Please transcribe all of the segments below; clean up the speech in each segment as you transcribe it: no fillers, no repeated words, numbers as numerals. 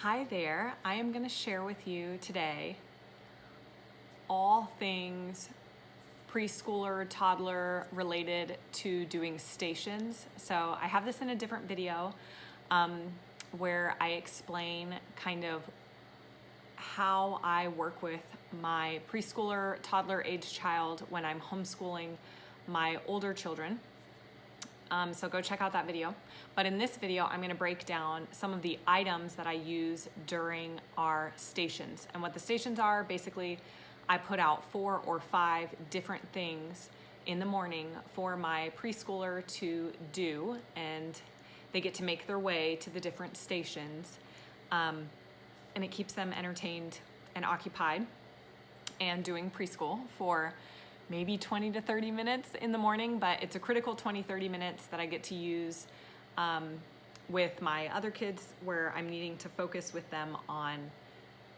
Hi there, I am going to share with you today all things preschooler, toddler related to doing stations. So I have this in a different video where I explain kind of how I work with my preschooler, toddler age child when I'm homeschooling my older children. So go check out that video. But in this video, I'm gonna break down some of the items that I use during our stations. And what the stations are, basically, I put out 4 or 5 different things in the morning for my preschooler to do, and they get to make their way to the different stations. And it keeps them entertained and occupied and doing preschool for maybe 20 to 30 minutes in the morning, but it's a critical 20-30 minutes that I get to use with my other kids where I'm needing to focus with them on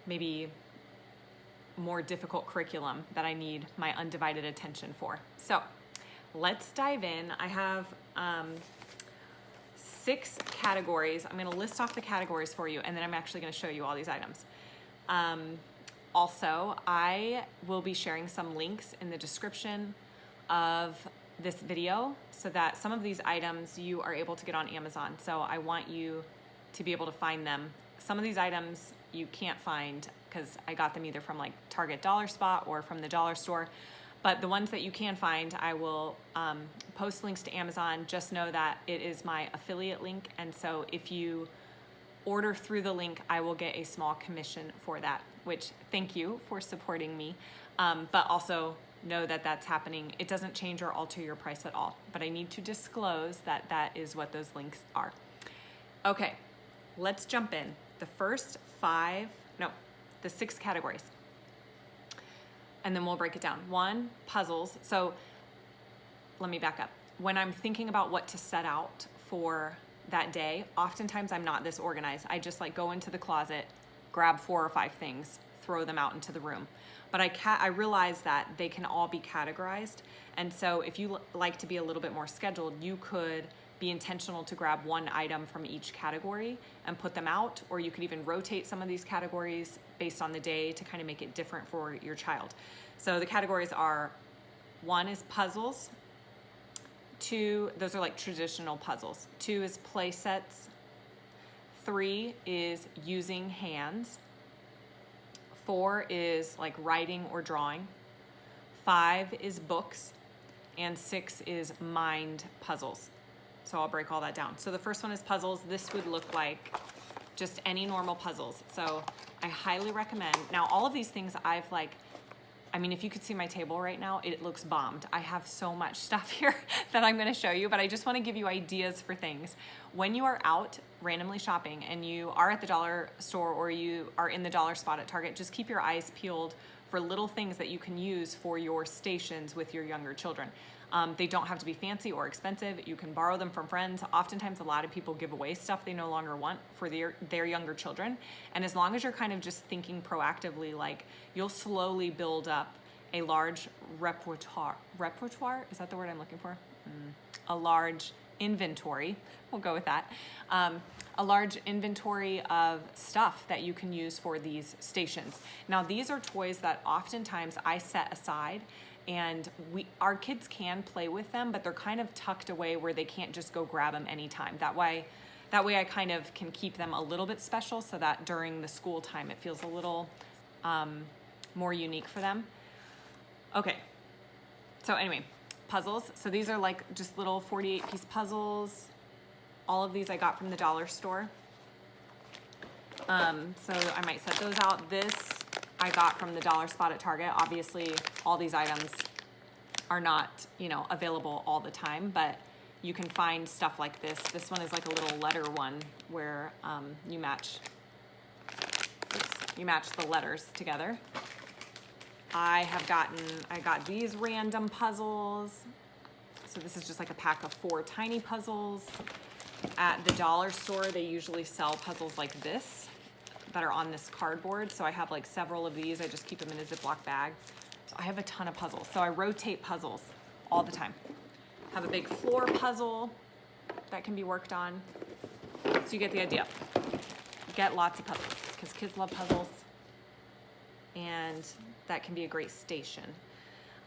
maybe more difficult curriculum that I need my undivided attention for. So let's dive in. I have 6 categories. I'm going to list off the categories for you, and then I'm actually going to show you all these items. Also, I will be sharing some links in the description of this video so that some of these items you are able to get on Amazon. So I want you to be able to find them. Some of these items you can't find because I got them either from like Target Dollar Spot or from the dollar store. But the ones that you can find, I will post links to Amazon. Just know that it is my affiliate link. And so if you order through the link, I will get a small commission for that, which thank you for supporting me. But also know that that's happening. It doesn't change or alter your price at all, but I need to disclose that that is what those links are. Okay, let's jump in. The first 6 categories. And then we'll break it down. 1, puzzles. So let me back up. When I'm thinking about what to set out for that day, oftentimes I'm not this organized. I just like go into the closet, grab 4 or 5 things, throw them out into the room. But I realize that they can all be categorized. And so if you like to be a little bit more scheduled, you could be intentional to grab 1 item from each category and put them out, or you could even rotate some of these categories based on the day to kind of make it different for your child. So the categories are: 1 is puzzles. 2, those are like traditional puzzles. 2 is play sets. 3 is using hands. 4 is like writing or drawing. 5 is books. And 6 is mind puzzles. So I'll break all that down. So the first one is puzzles. This would look like just any normal puzzles. So I highly recommend. Now all of these things if you could see my table right now, it looks bombed. I have so much stuff here that I'm gonna show you, but I just wanna give you ideas for things. When you are out randomly shopping and you are at the dollar store or you are in the dollar spot at Target, just keep your eyes peeled for little things that you can use for your stations with your younger children. They don't have to be fancy or expensive. You can borrow them from friends. Oftentimes, a lot of people give away stuff they no longer want for their younger children. And as long as you're kind of just thinking proactively, like you'll slowly build up a large repertoire. Repertoire? Is that the word I'm looking for? A large inventory. We'll go with that. A large inventory of stuff that you can use for these stations. Now, these are toys that oftentimes I set aside, and our kids can play with them, but they're kind of tucked away where they can't just go grab them anytime. That way I kind of can keep them a little bit special so that during the school time it feels a little more unique for them. Okay, so anyway, puzzles. So these are like just little 48-piece puzzles. All of these I got from the dollar store. So I might set those out. This I got from the dollar spot at Target. Obviously, all these items are not, available all the time, but you can find stuff like this. This one is like a little letter one where you match the letters together. I got these random puzzles. So this is just like a pack of 4 tiny puzzles. At the dollar store, they usually sell puzzles like this that are on this cardboard. So I have like several of these. I just keep them in a Ziploc bag. So I have a ton of puzzles. So I rotate puzzles all the time. Have a big floor puzzle that can be worked on. So you get the idea. get lots of puzzles because kids love puzzles, and that can be a great station.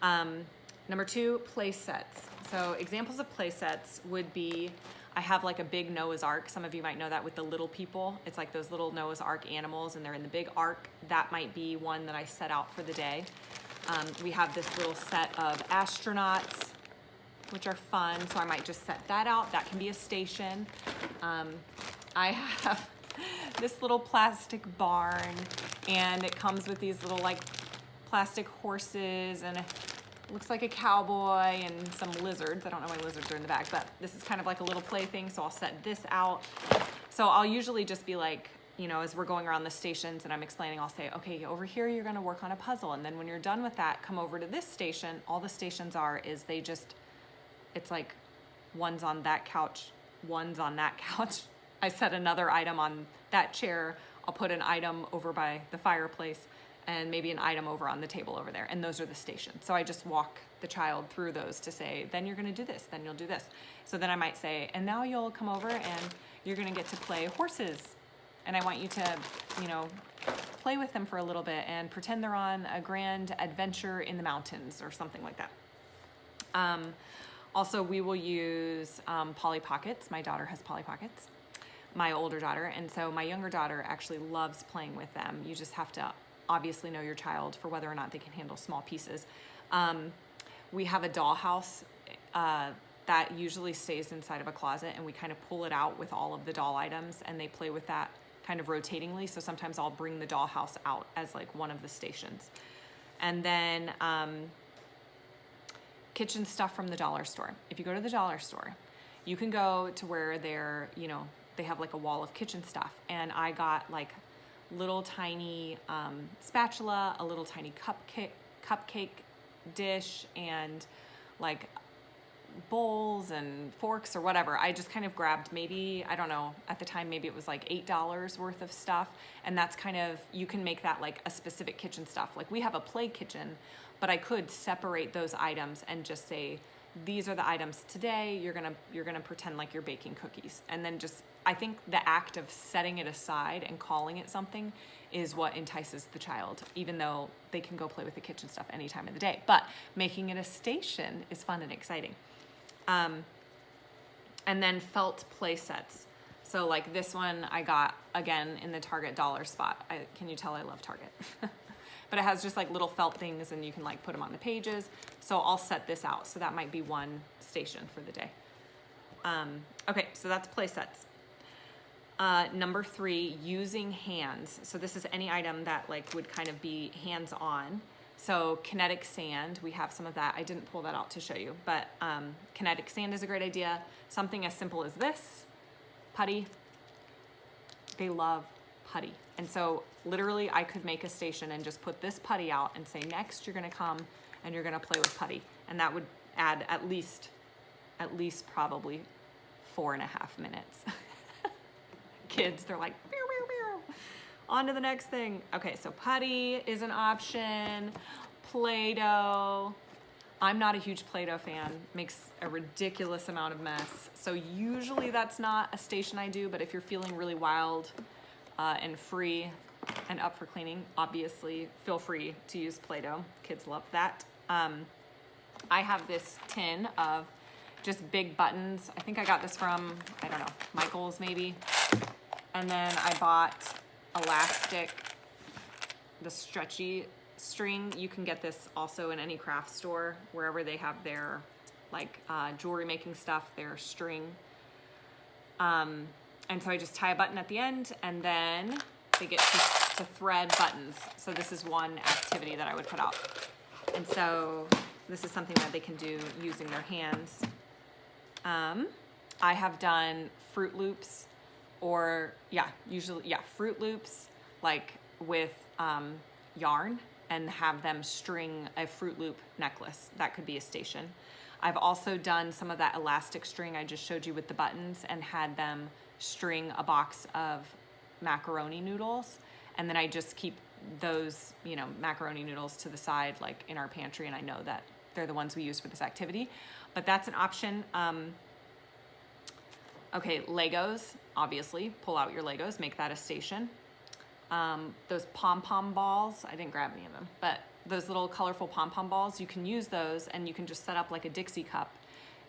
Number 2, play sets. So examples of play sets would be, I have like a big Noah's Ark. Some of you might know that with the little people. It's like those little Noah's Ark animals and they're in the big ark. That might be one that I set out for the day. We have this little set of astronauts, which are fun. So I might just set that out. That can be a station. I have this little plastic barn, and it comes with these little like plastic horses, and it looks like a cowboy and some lizards. I don't know why lizards are in the back, but this is kind of like a little play thing. So I'll set this out. So I'll usually just be like, you know, as we're going around the stations and I'm explaining, I'll say, okay, over here, you're going to work on a puzzle. And then when you're done with that, come over to this station. All the stations are is they just, it's like one's on that couch, one's on that couch. I set another item on that chair. I'll put an item over by the fireplace and maybe an item over on the table over there. And those are the stations. So I just walk the child through those to say, then you're going to do this, then you'll do this. So then I might say, and now you'll come over and you're going to get to play horses. And I want you to, you know, play with them for a little bit and pretend they're on a grand adventure in the mountains or something like that. Also, we will use Polly Pockets. My daughter has Polly Pockets, my older daughter. And so my younger daughter actually loves playing with them. You just have to obviously know your child for whether or not they can handle small pieces. We have a dollhouse that usually stays inside of a closet, and we kind of pull it out with all of the doll items, and they play with that kind of rotatingly. So sometimes I'll bring the dollhouse out as like one of the stations. And then kitchen stuff from the dollar store. If you go to the dollar store, you can go to where they're, you know, they have like a wall of kitchen stuff. And I got like little tiny spatula, a little tiny cupcake dish, and like bowls and forks or whatever. I just kind of grabbed maybe, I don't know, at the time maybe it was like $8 worth of stuff. And that's kind of, you can make that like a specific kitchen stuff. Like we have a play kitchen, but I could separate those items and just say, these are the items today. You're gonna pretend like you're baking cookies. And then just, I think the act of setting it aside and calling it something is what entices the child, even though they can go play with the kitchen stuff any time of the day. But making it a station is fun and exciting. And then felt play sets. So like this one I got, again, in the Target dollar spot. Can you tell I love Target? But it has just like little felt things, and you can like put them on the pages. So I'll set this out. So that might be one station for the day. Okay, so that's play sets. Number 3, using hands. So this is any item that like would kind of be hands-on. So kinetic sand, we have some of that. I didn't pull that out to show you, but kinetic sand is a great idea. Something as simple as this, putty. They love putty. And so literally I could make a station and just put this putty out and say, next you're gonna come and you're gonna play with putty. And that would add at least probably 4.5 minutes. Kids, they're like, pew, pew, pew. On to the next thing. Okay, so putty is an option. Play-Doh. I'm not a huge Play-Doh fan. Makes a ridiculous amount of mess. So usually that's not a station I do, but if you're feeling really wild and free and up for cleaning, obviously feel free to use Play-Doh. Kids love that. I have this tin of just big buttons. I think I got this from, I don't know, Michael's maybe. And then I bought elastic, the stretchy string. You can get this also in any craft store, wherever they have their like jewelry making stuff, their string. And so I just tie a button at the end, and then they get to thread buttons. So this is one activity that I would put out. And so this is something that they can do using their hands. I have done Fruit Loops, or Fruit Loops, like with yarn, and have them string a Fruit Loop necklace. That could be a station. I've also done some of that elastic string I just showed you with the buttons, and had them string a box of macaroni noodles, and then I just keep those, macaroni noodles to the side, like in our pantry, and I know that they're the ones we use for this activity. But that's an option. Okay, Legos. obviously pull out your Legos, make that a station. Those pom-pom balls, I didn't grab any of them, but those little colorful pom-pom balls, you can use those and you can just set up like a Dixie cup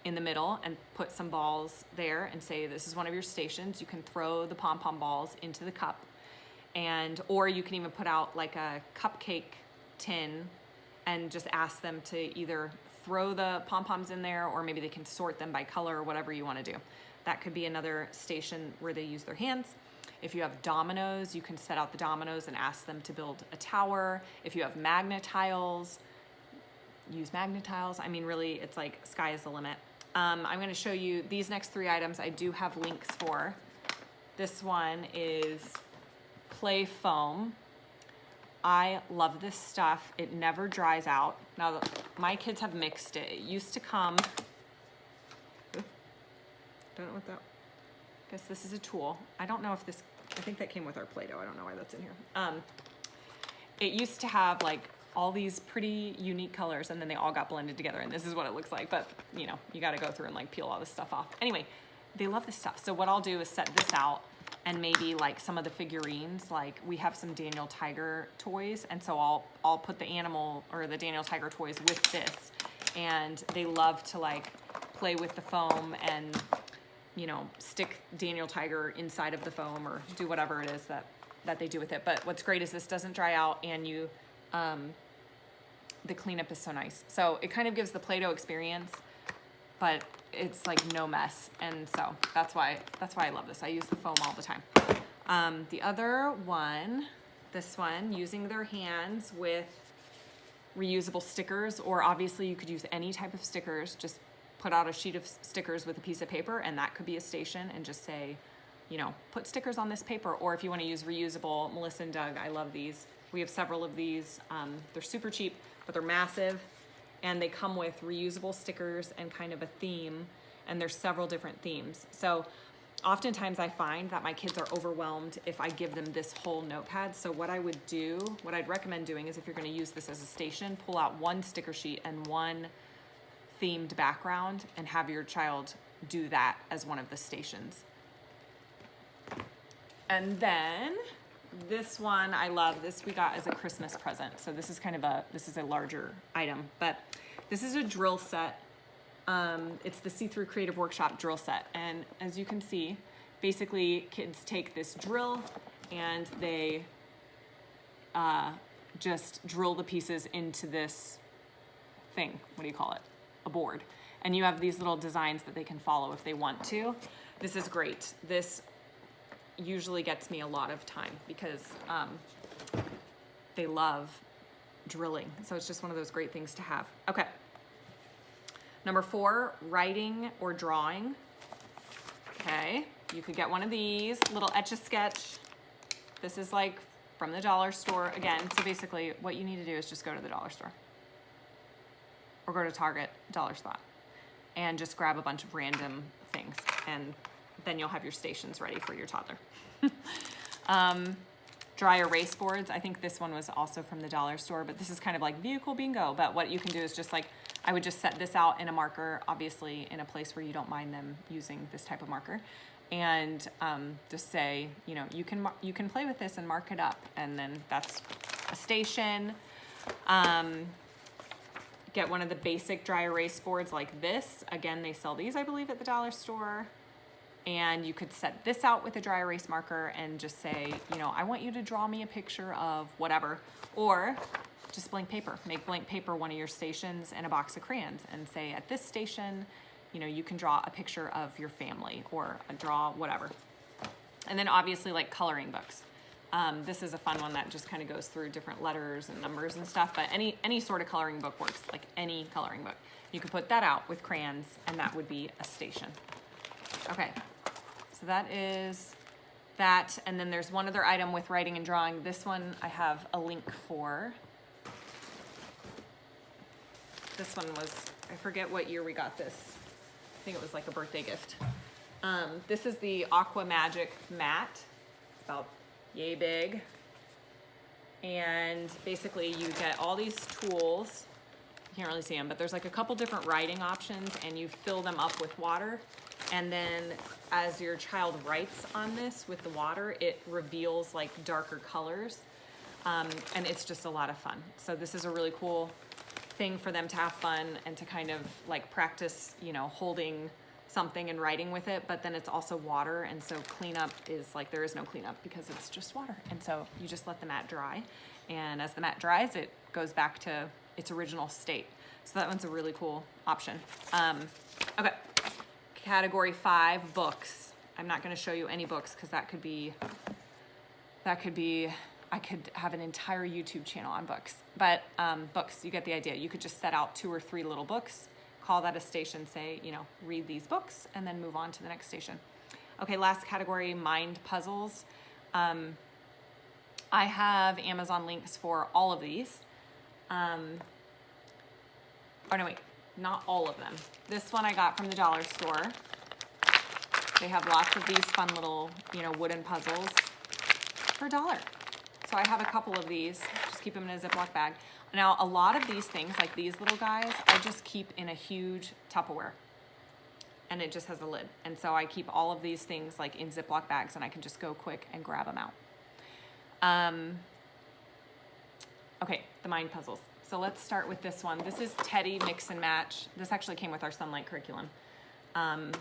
in the middle and put some balls there and say, this is one of your stations. You can throw the pom-pom balls into the cup, or you can even put out like a cupcake tin and just ask them to either throw the pom-poms in there, or maybe they can sort them by color or whatever you want to do. That could be another station where they use their hands. If you have dominoes, you can set out the dominoes and ask them to build a tower. If you have magnet tiles, use magnet tiles. I mean, really, it's like sky is the limit. I'm going to show you these next 3 items. I do have links for. This one is play foam. I love this stuff. It never dries out. Now, my kids have mixed it. It used to come, don't know what that, I guess this is a tool. I don't know if this, I think that came with our Play-Doh. I don't know why that's in here. It used to have like all these pretty unique colors, and then they all got blended together, and this is what it looks like. But you know, you got to go through and like peel all this stuff off. Anyway, they love this stuff. So what I'll do is set this out, and maybe like some of the figurines, like we have some Daniel Tiger toys, and so I'll put the animal or the Daniel Tiger toys with this, and they love to like play with the foam and, you know, stick Daniel Tiger inside of the foam or do whatever it is that they do with it. But what's great is this doesn't dry out, and you the cleanup is so nice. So it kind of gives the Play-Doh experience, but it's like no mess. And so that's why I love this. I use the foam all the time. The other one, this one, using their hands with reusable stickers, or obviously you could use any type of stickers. Just put out a sheet of stickers with a piece of paper, and that could be a station, and just say, you know, put stickers on this paper. Or if you want to use reusable, Melissa and Doug, I love these. We have several of these. They're super cheap, but they're massive, and they come with reusable stickers and kind of a theme, and there's several different themes. So oftentimes I find that my kids are overwhelmed if I give them this whole notepad. So what I'd recommend doing is, if you're going to use this as a station, pull out one sticker sheet and one themed background and have your child do that as one of the stations. And then this one, I love this. We got as a Christmas present. So this is this is a larger item, but this is a drill set. It's the See-Through Creative Workshop drill set. And as you can see, basically kids take this drill and they just drill the pieces into this thing. What do you call it? A board. And you have these little designs that they can follow if they want to. This is great. This usually gets me a lot of time because they love drilling. So it's just one of those great things to have. Okay. Number 4, writing or drawing. Okay, you could get one of these, little Etch-a-Sketch. This is like from the dollar store. Again, so basically what you need to do is just go to the dollar store or go to Target, dollar spot, and just grab a bunch of random things, and then you'll have your stations ready for your toddler. Dry erase boards. I think this one was also from the dollar store, but this is kind of like vehicle bingo. But what you can do is just like, I would just set this out in a marker, obviously in a place where you don't mind them using this type of marker, and just say, you know, you can play with this and mark it up, and then that's a station. Get one of the basic dry erase boards like this. Again, they sell these, I believe, at the dollar store. And you could set this out with a dry erase marker and just say, you know, I want you to draw me a picture of whatever, or just blank paper. Make blank paper one of your stations and a box of crayons, and say at this station, you know, you can draw a picture of your family or draw whatever. And then obviously like coloring books. This is a fun one that just kind of goes through different letters and numbers and stuff, but any sort of coloring book works, like any coloring book. You could put that out with crayons, and that would be a station. Okay, so that is that. And then there's one other item with writing and drawing. This one I have a link for. This one was, I forget what year we got this. I think it was like a birthday gift. This is the Aqua Magic mat. It's about yay big. And basically you get all these tools. You can't really see them, but there's like a couple different writing options, and you fill them up with water, And then as your child writes on this with the water, it reveals like darker colors. And it's just a lot of fun. So this is a really cool thing for them to have fun and to kind of like practice, you know, holding something and writing with it, but then it's also water, and so cleanup is like, there is no cleanup because it's just water. And so you just let the mat dry, and as the mat dries, it goes back to its original state. So that one's a really cool option. Okay, category 5, books. I'm not going to show you any books because that could be, I could have an entire YouTube channel on books, but books, you get the idea. You could just set out 2 or 3 little books, call that a station, say, you know, read these books, and then move on to the next station. Okay, last category, mind puzzles. I have Amazon links for all of these. Oh no, wait, not all of them. This one I got from the dollar store. They have lots of these fun little, you know, wooden puzzles for $1. So I have a couple of these, just keep them in a Ziploc bag. Now, a lot of these things, like these little guys, I just keep in a huge Tupperware, and it just has a lid. And so I keep all of these things like in Ziploc bags, and I can just go quick and grab them out. Okay, the mind puzzles. So let's start with this one. This is Teddy Mix and Match. This actually came with our Sunlight curriculum. And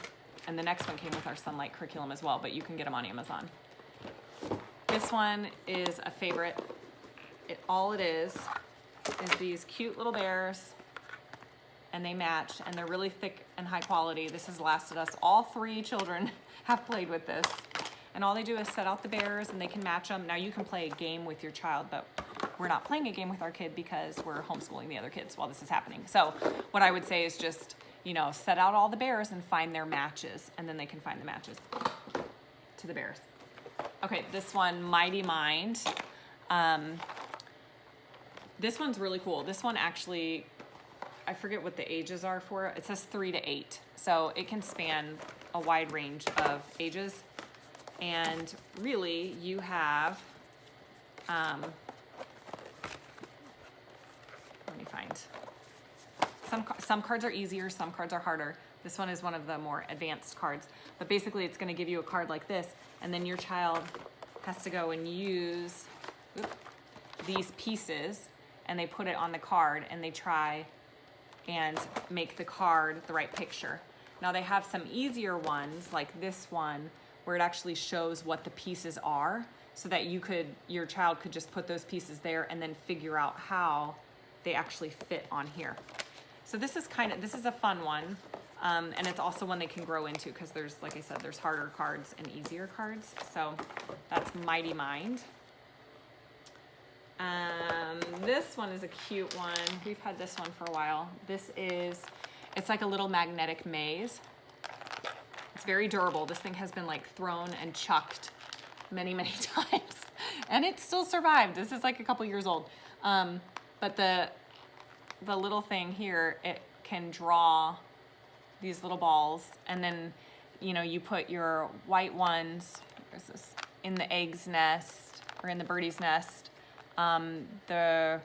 the next one came with our Sunlight curriculum as well, but you can get them on Amazon. This one is a favorite. All it is these cute little bears, and they match, and they're really thick and high quality. This has lasted us. All 3 children have played with this, and all they do is set out the bears, and they can match them. Now you can play a game with your child, but we're not playing a game with our kid because we're homeschooling the other kids while this is happening. So what I would say is just, you know, set out all the bears and find their matches, and then they can find the matches to the bears. Okay, this one, Mighty Mind. This one's really cool. This one actually, I forget what the ages are for it. It says 3 to 8. So it can span a wide range of ages. And really, you have, let me find, some cards are easier, some cards are harder. This one is one of the more advanced cards. But basically, it's going to give you a card like this, and then your child has to go and use these pieces, and they put it on the card, and they try and make the card the right picture. Now they have some easier ones, like this one, where it actually shows what the pieces are, so that your child could just put those pieces there and then figure out how they actually fit on here. So this is a fun one, and it's also one they can grow into, because there's, like I said, there's harder cards and easier cards. So that's Mighty Mind. This one is a cute one. We've had this one for a while. It's like a little magnetic maze. It's very durable. This thing has been like thrown and chucked many, many times, and it still survived. This is like a couple years old. But the little thing here, it can draw these little balls, and then, you know, you put your white ones, where's this, in the egg's nest or in the birdie's nest. The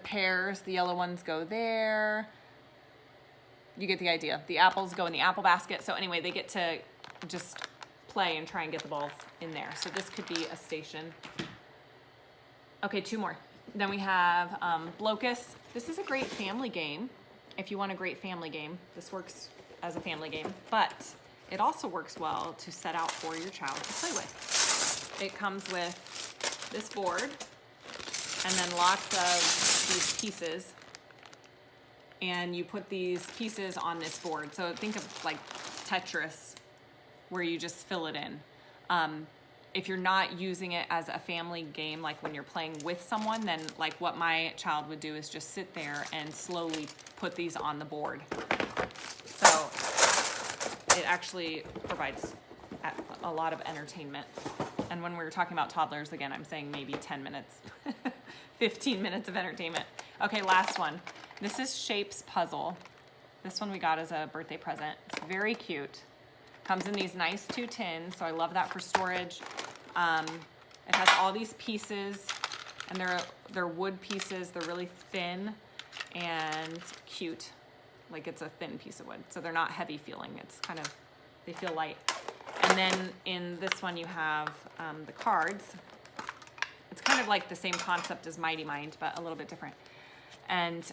pears, the yellow ones go there. You get the idea. The apples go in the apple basket. So anyway, they get to just play and try and get the balls in there. So this could be a station. Okay, 2 more. Then we have Blocus. This is a great family game. If you want a great family game, this works as a family game, but it also works well to set out for your child to play with. It comes with this board, and then lots of these pieces, and you put these pieces on this board. So think of like Tetris, where you just fill it in. If you're not using it as a family game, like when you're playing with someone, then like what my child would do is just sit there and slowly put these on the board. So it actually provides a lot of entertainment. And when we were talking about toddlers, again, I'm saying maybe 10 minutes, 15 minutes of entertainment. Okay, last one. This is Shapes Puzzle. This one we got as a birthday present. It's very cute. Comes in these nice 2 tins, so I love that for storage. It has all these pieces, and they're wood pieces. They're really thin and cute. like it's a thin piece of wood. So they're not heavy feeling. It's kind of, they feel light. And then in this one you have the cards. It's kind of like the same concept as Mighty Mind, but a little bit different. And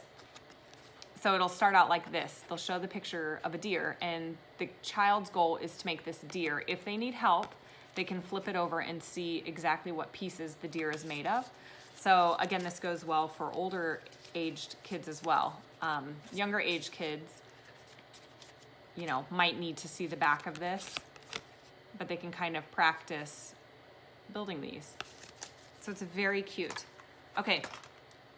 so it'll start out like this. They'll show the picture of a deer, and the child's goal is to make this deer. If they need help, they can flip it over and see exactly what pieces the deer is made of. So again, this goes well for older aged kids as well. Younger aged kids, you know, might need to see the back of this, but they can kind of practice building these. So it's very cute. Okay,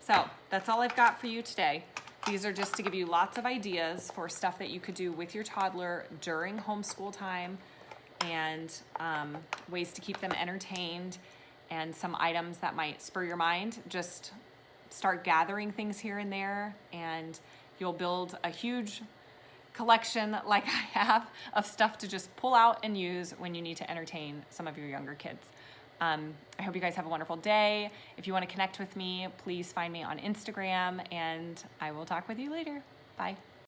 so that's all I've got for you today. These are just to give you lots of ideas for stuff that you could do with your toddler during homeschool time, and ways to keep them entertained, and some items that might spur your mind. Just start gathering things here and there, and you'll build a huge collection like I have of stuff to just pull out and use when you need to entertain some of your younger kids. I hope you guys have a wonderful day. If you want to connect with me, please find me on Instagram, and I will talk with you later. Bye.